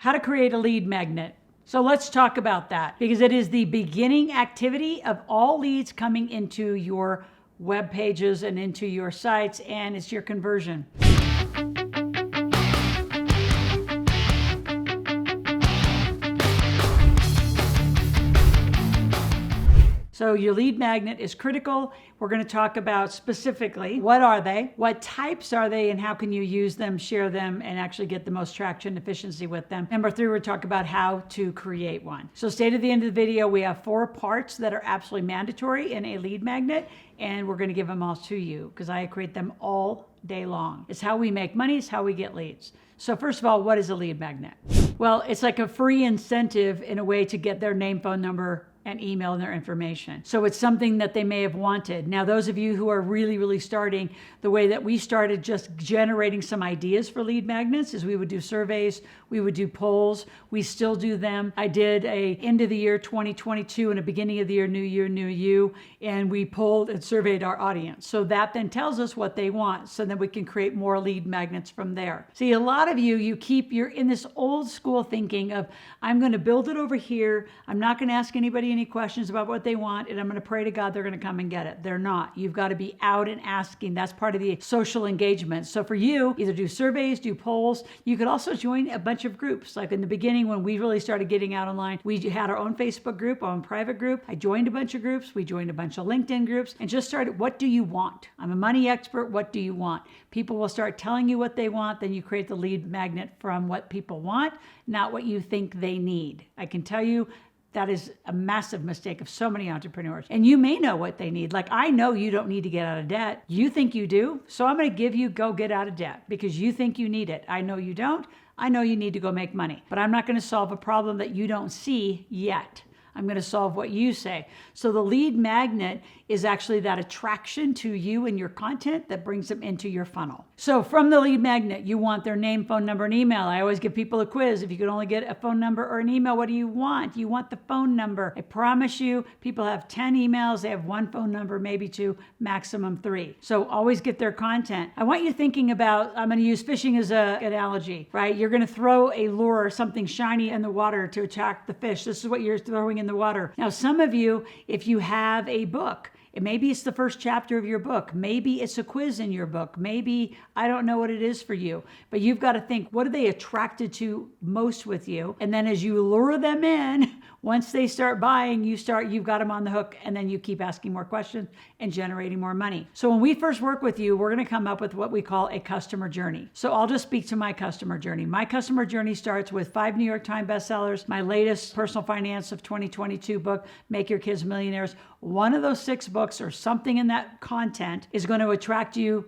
how to create a lead magnet. So let's talk about that, because it is the beginning activity of all leads coming into your web pages and into your sites, and it's your conversion. So your lead magnet is critical. We're going to talk about specifically what are they, what types are they, and how can you use them, share them, and actually get the most traction and efficiency with them. Number 3, we'll talk about how to create one. So stay to the end of the video. We have 4 parts that are absolutely mandatory in a lead magnet, and we're going to give them all to you because I create them all day long. It's how we make money. It's how we get leads. So first of all, what is a lead magnet? Well, it's like a free incentive in a way to get their name, phone number, and email and their information. So it's something that they may have wanted. Now, those of you who are really starting, the way that we started just generating some ideas for lead magnets is we would do surveys, we would do polls, we still do them. I did a end of the year 2022 and a beginning of the year, new you, and we polled and surveyed our audience. So that then tells us what they want, so then we can create more lead magnets from there. See, a lot of you're in this old school thinking of, I'm gonna build it over here, I'm not gonna ask anybody any questions about what they want, and I'm going to pray to God they're going to come and get it. They're not. You've got to be out and asking. That's part of the social engagement. So for you, either do surveys, do polls. You could also join a bunch of groups. Like in the beginning, when we really started getting out online, we had our own Facebook group, our own private group. I joined a bunch of groups. We joined a bunch of LinkedIn groups and just started, what do you want? I'm a money expert. What do you want? People will start telling you what they want. Then you create the lead magnet from what people want, not what you think they need. I can tell you, that is a massive mistake of so many entrepreneurs. And you may know what they need. Like, I know you don't need to get out of debt. You think you do. So I'm going to give you go get out of debt because you think you need it. I know you don't. I know you need to go make money. But I'm not going to solve a problem that you don't see yet. I'm going to solve what you say. So the lead magnet is actually that attraction to you and your content that brings them into your funnel. So from the lead magnet, you want their name, phone number, and email. I always give people a quiz. If you could only get a phone number or an email, what do you want? You want the phone number. I promise you, people have 10 emails. They have 1 phone number, maybe 2, maximum 3. So always get their content. I want you thinking about, I'm going to use fishing as an analogy, right? You're going to throw a lure or something shiny in the water to attract the fish. This is what you're throwing in the water. Now, some of you, if you have a book, maybe it's the first chapter of your book. Maybe it's a quiz in your book. Maybe, I don't know what it is for you, but you've got to think, what are they attracted to most with you? And then as you lure them in, once they start buying, you've got them on the hook, and then you keep asking more questions and generating more money. So when we first work with you, we're going to come up with what we call a customer journey. So I'll just speak to my customer journey. My customer journey starts with 5 New York Times bestsellers, my latest personal finance of 2022 book, Make Your Kids Millionaires. One of those 6 books or something in that content is going to attract you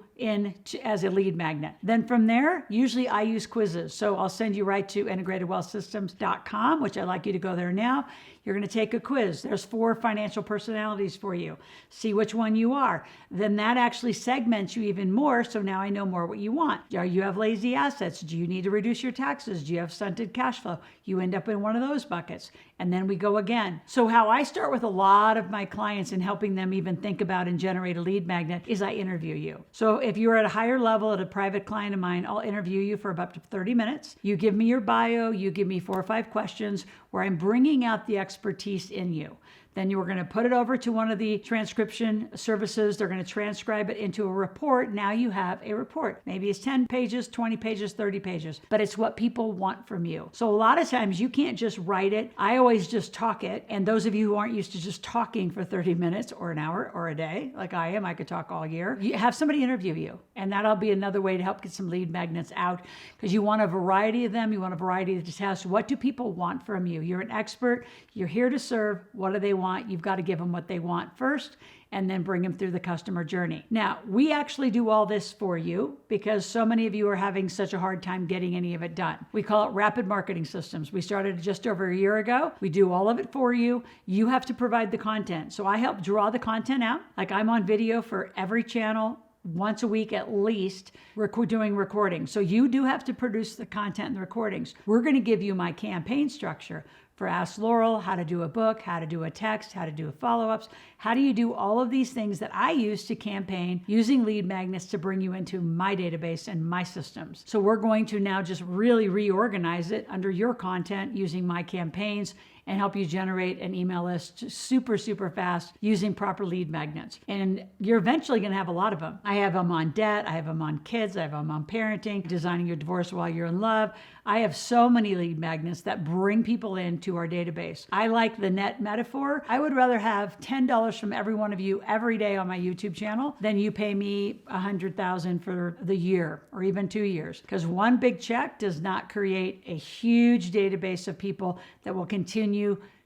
as a lead magnet. Then from there, usually I use quizzes. So I'll send you right to integratedwealthsystems.com, which I'd like you to go there now. You're going to take a quiz. There's 4 financial personalities for you. See which one you are. Then that actually segments you even more. So now I know more what you want. You have lazy assets? Do you need to reduce your taxes? Do you have stunted cash flow? You end up in one of those buckets. And then we go again. So how I start with a lot of my clients and helping them even think about and generate a lead magnet is I interview you. So if you're at a higher level at a private client of mine, I'll interview you for about 30 minutes. You give me your bio, you give me 4 or 5 questions where I'm bringing out the expertise in you. Then you are going to put it over to one of the transcription services. They're going to transcribe it into a report. Now you have a report. Maybe it's 10 pages, 20 pages, 30 pages, but it's what people want from you. So a lot of times you can't just write it. I always just talk it. And those of you who aren't used to just talking for 30 minutes or an hour or a day, like I am, I could talk all year. You have somebody interview you. And that'll be another way to help get some lead magnets out, because you want a variety of them. You want a variety of tests. What do people want from you? You're an expert. You're here to serve. What do they want? You've got to give them what they want first and then bring them through the customer journey. Now, we actually do all this for you because so many of you are having such a hard time getting any of it done. We call it rapid marketing systems. We started just over a year ago. We do all of it for you. You have to provide the content. So I help draw the content out. Like I'm on video for every channel once a week at least, we're doing recording. So you do have to produce the content and the recordings. We're going to give you my campaign structure. for Ask Loral, how to do a book, how to do a text, how to do follow-ups. How do you do all of these things that I use to campaign using lead magnets to bring you into my database and my systems? So we're going to now just really reorganize it under your content using my campaigns and help you generate an email list super, super fast using proper lead magnets. And you're eventually going to have a lot of them. I have them on debt. I have them on kids. I have them on parenting, designing your divorce while you're in love. I have so many lead magnets that bring people into our database. I like the net metaphor. I would rather have $10 from every one of you every day on my YouTube channel than you pay me $100,000 for the year or even 2 years. Because one big check does not create a huge database of people that will continue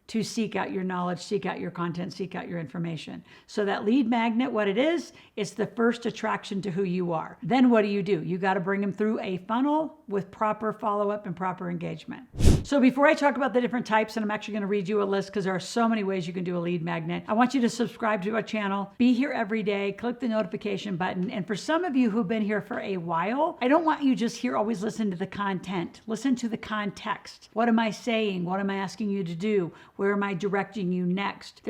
to seek out your knowledge, seek out your content, seek out your information. So that lead magnet, what it is, it's the first attraction to who you are. Then what do? You got to bring them through a funnel with proper follow-up and proper engagement. So before I talk about the different types, and I'm actually going to read you a list because there are so many ways you can do a lead magnet, I want you to subscribe to our channel, be here every day, click the notification button. And for some of you who've been here for a while, I don't want you just here always listen to the content. Listen to the context. What am I saying? What am I asking you to do? Where am I directing you next?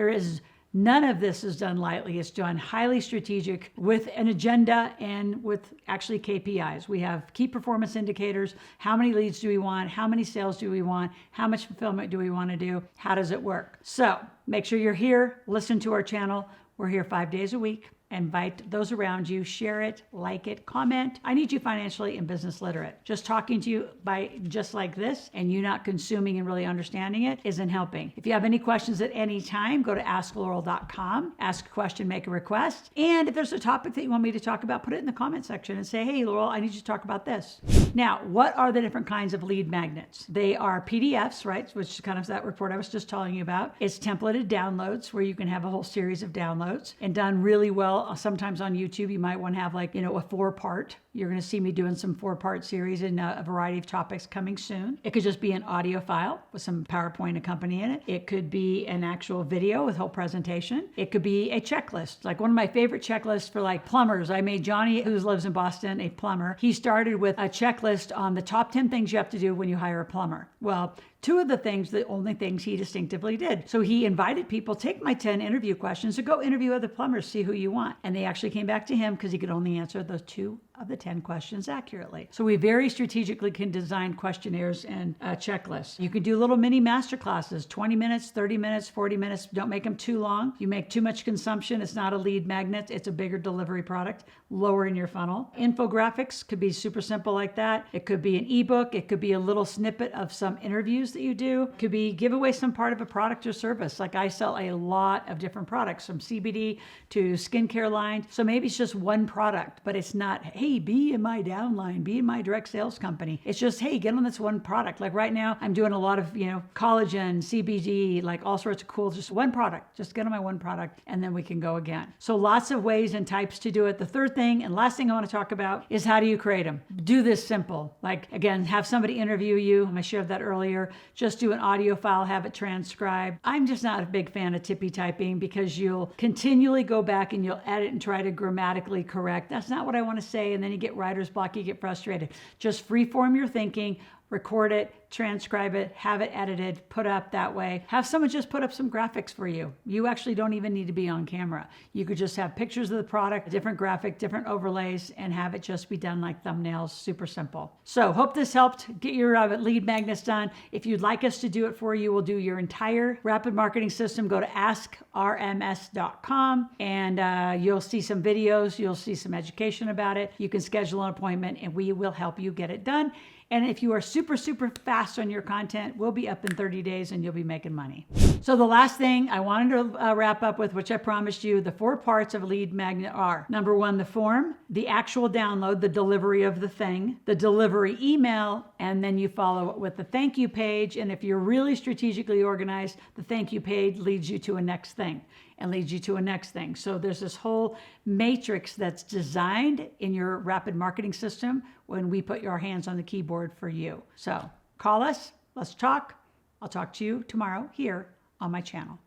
None of this is done lightly. It's done highly strategic with an agenda and with actually KPIs. We have key performance indicators. How many leads do we want? How many sales do we want? How much fulfillment do we want to do? How does it work? So make sure you're here. Listen to our channel. We're here 5 days a week. Invite those around you, share it, like it, comment. I need you financially and business literate. Just talking to you by just like this and you not consuming and really understanding it isn't helping. If you have any questions at any time, go to askloral.com, ask a question, make a request. And if there's a topic that you want me to talk about, put it in the comment section and say, hey, Loral, I need you to talk about this. Now, what are the different kinds of lead magnets? They are PDFs, right? Which is kind of that report I was just telling you about. It's templated downloads where you can have a whole series of downloads and done really well. Sometimes on YouTube, you might want to have like, a 4-part. You're going to see me doing some 4-part series in a variety of topics coming soon. It could just be an audio file with some PowerPoint accompanying it. It could be an actual video with whole presentation. It could be a checklist. Like one of my favorite checklists for like plumbers. I made Johnny, who lives in Boston, a plumber. He started with a checklist on the top 10 things you have to do when you hire a plumber. Well, 2 of the only things he distinctively did. So he invited people, take my 10 interview questions, to go interview other plumbers, see who you want. And they actually came back to him because he could only answer those 2 of the 10 questions accurately. So we very strategically can design questionnaires and checklists. You can do little mini masterclasses, 20 minutes, 30 minutes, 40 minutes. Don't make them too long. You make too much consumption, it's not a lead magnet. It's a bigger delivery product, lower in your funnel. Infographics could be super simple like that. It could be an ebook. It could be a little snippet of some interviews that you do. It could be give away some part of a product or service. Like I sell a lot of different products from CBD to skincare line. So maybe it's just one product, but it's not, hey, be in my downline, be in my direct sales company. It's just, hey, get on this one product. Like right now, I'm doing a lot of, collagen, CBD, like all sorts of cool, just one product. Just get on my one product and then we can go again. So lots of ways and types to do it. The third thing and last thing I want to talk about is how do you create them? Do this simple. Like again, have somebody interview you. I shared that earlier. Just do an audio file, have it transcribed. I'm just not a big fan of tippy typing because you'll continually go back and you'll edit and try to grammatically correct. That's not what I want to say. And then you get writer's block, you get frustrated. Just freeform your thinking, record it, transcribe it, have it edited, put up that way. Have someone just put up some graphics for you. You actually don't even need to be on camera. You could just have pictures of the product, different graphic, different overlays, and have it just be done like thumbnails, super simple. So hope this helped get your lead magnets done. If you'd like us to do it for you, we'll do your entire rapid marketing system. Go to askrms.com and you'll see some videos. You'll see some education about it. You can schedule an appointment and we will help you get it done. And if you are super, super fast on your content, we'll be up in 30 days and you'll be making money. So the last thing I wanted to wrap up with, which I promised you, the 4 parts of a lead magnet are: number 1, the form, the actual download, the delivery of the thing, the delivery email, and then you follow it with the thank you page. And if you're really strategically organized, the thank you page leads you to a next thing and leads you to a next thing. So there's this whole matrix that's designed in your rapid marketing system when we put our hands on the keyboard for you. So call us, let's talk. I'll talk to you tomorrow here on my channel.